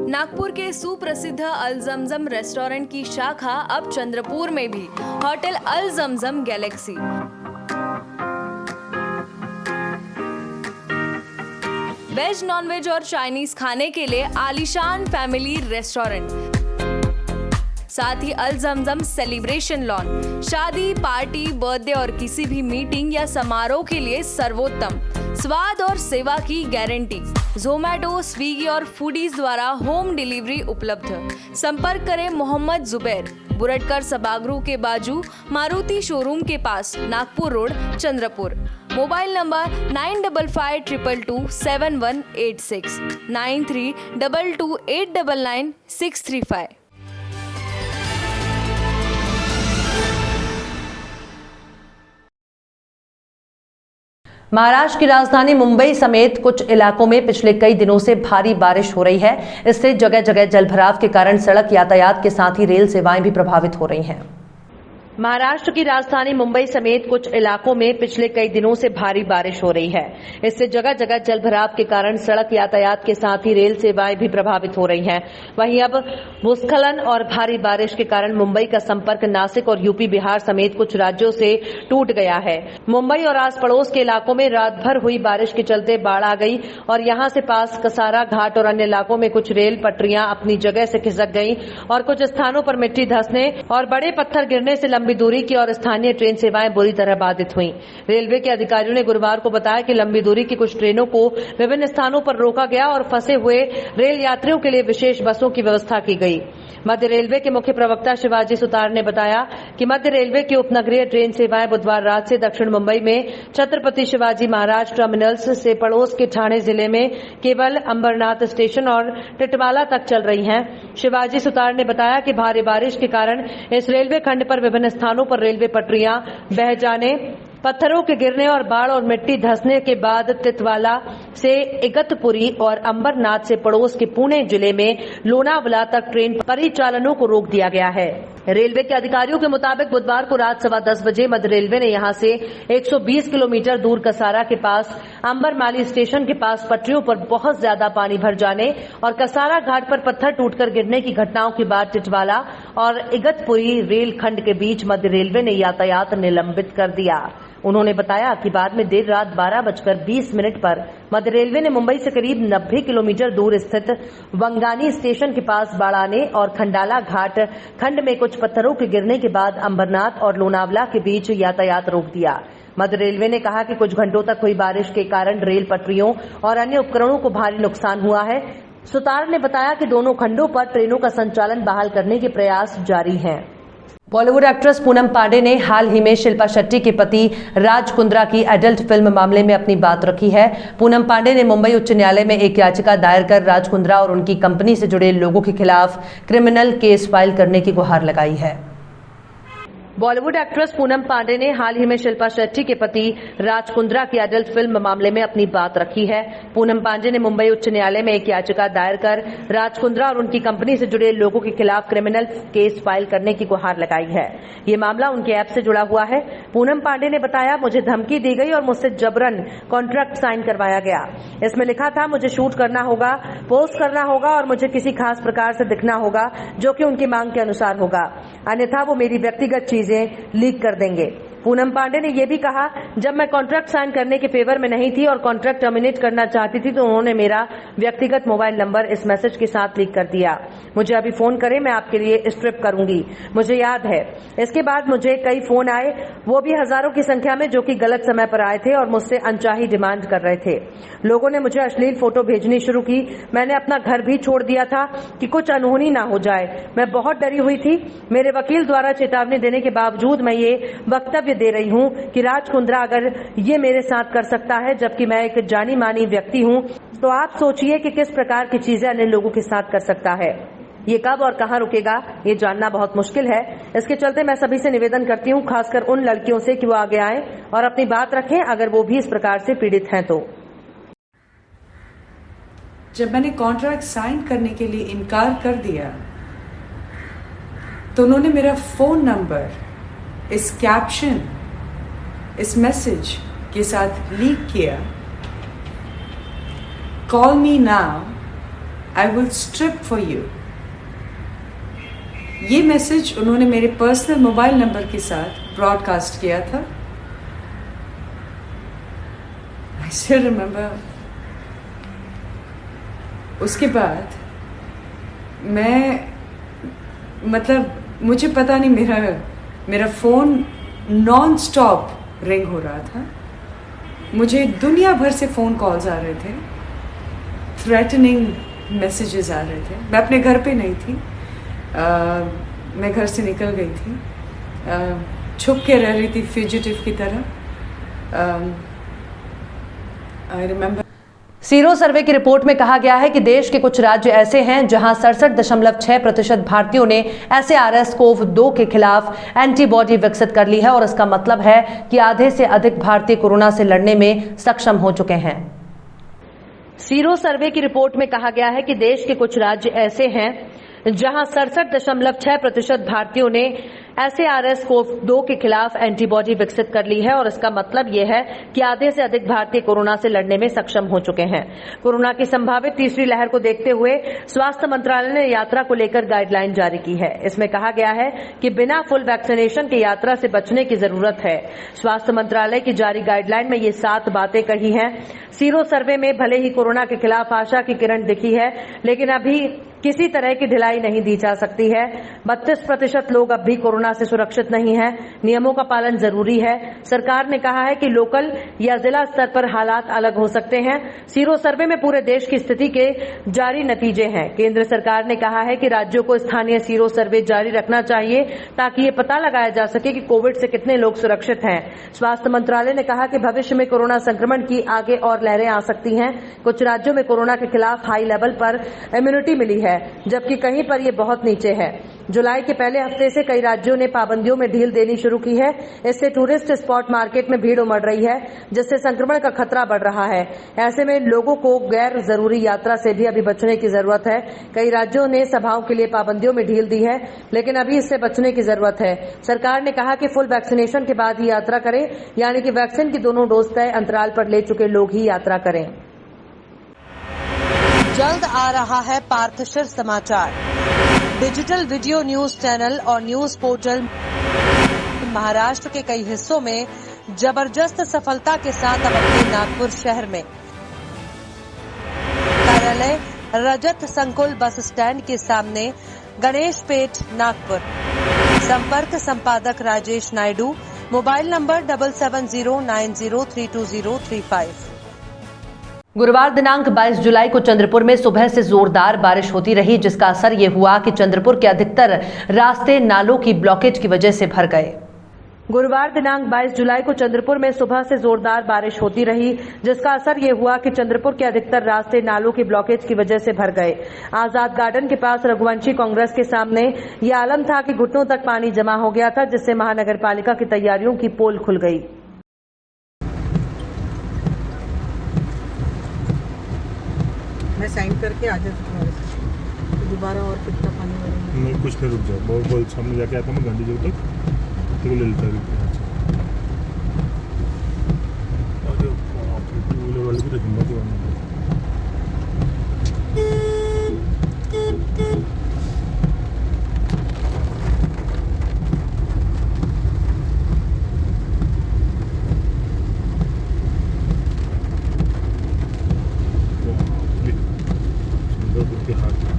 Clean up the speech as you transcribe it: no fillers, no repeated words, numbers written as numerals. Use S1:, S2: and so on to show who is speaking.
S1: नागपुर के सुप्रसिद्ध अल जमजम रेस्टोरेंट की शाखा अब चंद्रपुर में भी, होटल अल जमजम गैलेक्सी। वेज, नॉनवेज और चाइनीज खाने के लिए आलीशान फैमिली रेस्टोरेंट, साथ ही अल जमजम सेलिब्रेशन लॉन, शादी, पार्टी, बर्थडे और किसी भी मीटिंग या समारोह के लिए सर्वोत्तम स्वाद और सेवा की गारंटी। जोमैटो, स्विगी और फूडीज द्वारा होम डिलीवरी उपलब्ध। संपर्क करें मोहम्मद जुबैर, बुरटकर सभागृह के बाजू, मारुति शोरूम के पास, Nagpur road, Chandrapur. Mobile number 9552227186, 9322899635।
S2: Maharashtra की राजधानी मुंबई समेत कुछ इलाकों में पिछले कई दिनों से भारी बारिश हो रही है। इससे जगह जगह जलभराव के कारण सड़क यातायात के साथ ही रेल सेवाएं भी प्रभावित हो रही हैं। महाराष्ट्र की राजधानी मुंबई समेत कुछ इलाकों में पिछले कई दिनों से भारी बारिश हो रही है। इससे जगह जगह जलभराव के कारण सड़क यातायात के साथ ही रेल सेवाएं भी प्रभावित हो रही हैं। वहीं अब भूस्खलन और भारी बारिश के कारण मुंबई का संपर्क नासिक और यूपी, बिहार समेत कुछ राज्यों से टूट गया है। मुंबई और आस पड़ोस के इलाकों में रात भर हुई बारिश के चलते बाढ़ आ गई और यहां से पास कसारा घाट और अन्य इलाकों में कुछ रेल पटरियां अपनी जगह से खिसक गई और कुछ स्थानों पर मिट्टी धंसने और बड़े पत्थर गिरने से लंबी दूरी की और स्थानीय ट्रेन सेवाएं बुरी तरह बाधित हुई। रेलवे के अधिकारियों ने गुरुवार को बताया कि लंबी दूरी की कुछ ट्रेनों को विभिन्न स्थानों पर रोका गया और फंसे हुए रेल यात्रियों के लिए विशेष बसों की व्यवस्था की गई। मध्य रेलवे के मुख्य प्रवक्ता शिवाजी सुतार ने बताया कि मध्य रेलवे की उपनगरीय ट्रेन सेवाएं बुधवार रात से दक्षिण मुंबई में छत्रपति शिवाजी महाराज टर्मिनल्स से पड़ोस के ठाणे जिले में केवल अंबरनाथ स्टेशन और टिटवाला तक चल रही हैं। शिवाजी सुतार ने बताया कि भारी बारिश के कारण इस रेलवे खंड पर विभिन्न स्थानों पर रेलवे पटरियां बह जाने, पत्थरों के गिरने और बाढ़ और मिट्टी धंसने के बाद टिटवाला से इगतपुरी और अंबरनाथ से पड़ोस के पुणे जिले में लोनावला तक ट्रेन परिचालनों को रोक दिया गया है। रेलवे के अधिकारियों के मुताबिक बुधवार को रात 10:15 बजे मध्य रेलवे ने यहां से 120 किलोमीटर दूर कसारा के पास अंबरमाली स्टेशन के पास पटरियों पर बहुत ज्यादा पानी भर जाने और कसारा घाट पर पत्थर टूटकर गिरने की घटनाओं के बाद टिटवाला और इगतपुरी रेल खंड के बीच मध्य रेलवे ने यातायात निलंबित कर दिया। उन्होंने बताया कि बाद में देर रात 12:20 पर मध्य रेलवे ने मुंबई से करीब 90 किलोमीटर दूर स्थित वंगानी स्टेशन के पास बाढ़ आने और खंडाला घाट खंड में कुछ पत्थरों के गिरने के बाद अंबरनाथ और लोनावला के बीच यातायात रोक दिया। मध्य रेलवे ने कहा कि कुछ घंटों तक हुई बारिश के कारण रेल पटरियों और अन्य उपकरणों को भारी नुकसान हुआ है। सुतार ने बताया कि दोनों खंडों पर ट्रेनों का संचालन बहाल करने के प्रयास जारी हैं। बॉलीवुड एक्ट्रेस पूनम पांडे ने हाल ही में शिल्पा शेट्टी के पति राज कुंद्रा की एडल्ट फिल्म मामले में अपनी बात रखी है। पूनम पांडे ने मुंबई उच्च न्यायालय में एक याचिका दायर कर राज कुंद्रा और उनकी कंपनी से जुड़े लोगों के खिलाफ क्रिमिनल केस फाइल करने की गुहार लगाई है। बॉलीवुड एक्ट्रेस पूनम पांडे ने हाल ही में शिल्पा शेट्टी के पति राज कुंद्रा की एडल्ट फिल्म मामले में अपनी बात रखी है। पूनम पांडे ने मुंबई उच्च न्यायालय में एक याचिका दायर कर राज कुंद्रा और उनकी कंपनी से जुड़े लोगों के खिलाफ क्रिमिनल केस फाइल करने की गुहार लगाई है। ये मामला उनके ऐप से जुड़ा हुआ है। पूनम पांडे ने बताया, मुझे धमकी दी गई और मुझसे जबरन कॉन्ट्रैक्ट साइन करवाया गया। इसमें लिखा था मुझे शूट करना होगा, पोस्ट करना होगा और मुझे किसी खास प्रकार से दिखना होगा जो कि उनकी मांग के अनुसार होगा, अन्यथा वो मेरी व्यक्तिगत चीजें लीक कर देंगे। पूनम पांडे ने यह भी कहा, जब मैं कॉन्ट्रैक्ट साइन करने के फेवर में नहीं थी और कॉन्ट्रैक्ट टर्मिनेट करना चाहती थी तो उन्होंने मेरा व्यक्तिगत मोबाइल नंबर इस मैसेज के साथ लीक कर दिया। मुझे अभी फोन करें, मैं आपके लिए स्ट्रिप करूंगी। मुझे याद है इसके बाद मुझे कई फोन आए, वो भी हजारों की संख्या में, जो कि गलत समय पर आए थे और मुझसे अनचाही डिमांड कर रहे थे। लोगों ने मुझे अश्लील फोटो भेजनी शुरू की। मैंने अपना घर भी छोड़ दिया था कि कुछ अनहोनी ना हो जाए। मैं बहुत डरी हुई थी। मेरे वकील द्वारा चेतावनी देने के बावजूद मैं ये वक्तव्य दे रही हूं कि राज कुंद्रा अगर ये मेरे साथ कर सकता है, जबकि मैं एक जानी मानी व्यक्ति हूं, तो आप सोचिए कि किस प्रकार की चीजें अन्य लोगों के साथ कर सकता है। ये कब और कहां रुकेगा ये जानना बहुत मुश्किल है। इसके चलते मैं सभी से निवेदन करती हूं, खासकर उन लड़कियों से, कि वो आगे आएं और अपनी बात रखें अगर वो भी इस प्रकार से पीड़ित हैं तो।
S3: जब मैंने कॉन्ट्रैक्ट साइन करने के लिए इनकार कर दिया तो उन्होंने मेरा फोन नंबर इस कैप्शन, इस मैसेज के साथ लीक किया, call me now I will strip for you. ये मैसेज उन्होंने मेरे पर्सनल मोबाइल नंबर के साथ ब्रॉडकास्ट किया था। I still remember. उसके बाद मैं मतलब मुझे पता नहीं, मेरा फ़ोन नॉन स्टॉप रिंग हो रहा था। मुझे दुनिया भर से फ़ोन कॉल्स आ रहे थे, थ्रेटनिंग मैसेजेस आ रहे थे। मैं अपने घर पे नहीं थी, मैं घर से निकल गई थी, छुप के रह रही थी फ्यूजिटिव की तरह। I remember.
S2: सीरो सर्वे की रिपोर्ट में कहा गया है कि देश के कुछ राज्य ऐसे हैं जहां 67.6% भारतीयों ने SARS-CoV-2 के खिलाफ एंटीबॉडी विकसित कर ली है और इसका मतलब है कि आधे से अधिक भारतीय कोरोना से लड़ने में सक्षम हो चुके हैं। सीरो सर्वे की रिपोर्ट में कहा गया है कि देश के कुछ राज्य ऐसे हैं जहां 67.6% भारतीयों ने SARS-CoV-2 के खिलाफ एंटीबॉडी विकसित कर ली है और इसका मतलब यह है कि आधे से अधिक भारतीय कोरोना से लड़ने में सक्षम हो चुके हैं। कोरोना की संभावित तीसरी लहर को देखते हुए स्वास्थ्य मंत्रालय ने यात्रा को लेकर गाइडलाइन जारी की है। इसमें कहा गया है कि बिना फुल वैक्सीनेशन की यात्रा से बचने की जरूरत है। स्वास्थ्य मंत्रालय की जारी गाइडलाइन में ये 7 बातें कही हैं। सीरो सर्वे में भले ही कोरोना के खिलाफ आशा की किरण दिखी है, लेकिन अभी किसी तरह की ढिलाई नहीं दी जा सकती है। 32% लोग अब भी कोरोना से सुरक्षित नहीं हैं। नियमों का पालन जरूरी है। सरकार ने कहा है कि लोकल या जिला स्तर पर हालात अलग हो सकते हैं। सीरो सर्वे में पूरे देश की स्थिति के जारी नतीजे हैं। केंद्र सरकार ने कहा है कि राज्यों को स्थानीय सीरो सर्वे जारी रखना चाहिए ताकि ये पता लगाया जा सके कि कोविड से कितने लोग सुरक्षित हैं। स्वास्थ्य मंत्रालय ने कहा कि भविष्य में कोरोना संक्रमण की आगे और लहरें आ सकती हैं। कुछ राज्यों में कोरोना के खिलाफ हाई लेवल पर इम्यूनिटी मिली है, जबकि कहीं पर ये बहुत नीचे है। जुलाई के पहले हफ्ते से कई राज्यों ने पाबंदियों में ढील देनी शुरू की है। इससे टूरिस्ट स्पॉट मार्केट में भीड़ उमड़ रही है, जिससे संक्रमण का खतरा बढ़ रहा है। ऐसे में लोगों को गैर जरूरी यात्रा से भी अभी बचने की जरूरत है। कई राज्यों ने सभाओं के लिए पाबंदियों में ढील दी है, लेकिन अभी इससे बचने की जरूरत है। सरकार ने कहा कि फुल वैक्सीनेशन के बाद ही यात्रा करें, यानी कि वैक्सीन की दोनों डोज तय अंतराल पर ले चुके लोग ही यात्रा करें। जल्द आ रहा है पार्थशिर समाचार, डिजिटल वीडियो न्यूज चैनल और न्यूज पोर्टल। महाराष्ट्र के कई हिस्सों में जबरदस्त सफलता के साथ अब अपने नागपुर शहर में कार्यालय रजत संकुल बस स्टैंड के सामने गणेश पेठ नागपुर। संपर्क संपादक राजेश नायडू, मोबाइल नंबर 7709032035। गुरुवार दिनांक 22 जुलाई को चंद्रपुर में सुबह से जोरदार बारिश होती रही, जिसका असर ये हुआ कि चंद्रपुर के अधिकतर रास्ते नालों की ब्लॉकेज की वजह से भर गए। गुरुवार दिनांक 22 जुलाई को चंद्रपुर में सुबह से जोरदार बारिश होती रही, जिसका असर ये हुआ कि चंद्रपुर के अधिकतर रास्ते नालों की ब्लॉकेज की वजह से भर गए। आजाद गार्डन के पास रघुवंशी कांग्रेस के सामने ये आलम था कि घुटनों तक पानी जमा हो गया था, जिससे महानगर पालिका की तैयारियों की पोल खुल गई।
S4: मैं साइन करके आ जाता हूँ, तो दोबारा और कितना पानी भरेंगे?
S5: नहीं, कुछ नहीं, रुक जाओ। बहुत सामने जाके आता हूँ गांधी चौक तक, तो ले लेता हूँ। अरे बाप रे, टू व्हीलर वाले की तो हिम्मत ही नहीं। के हाथ में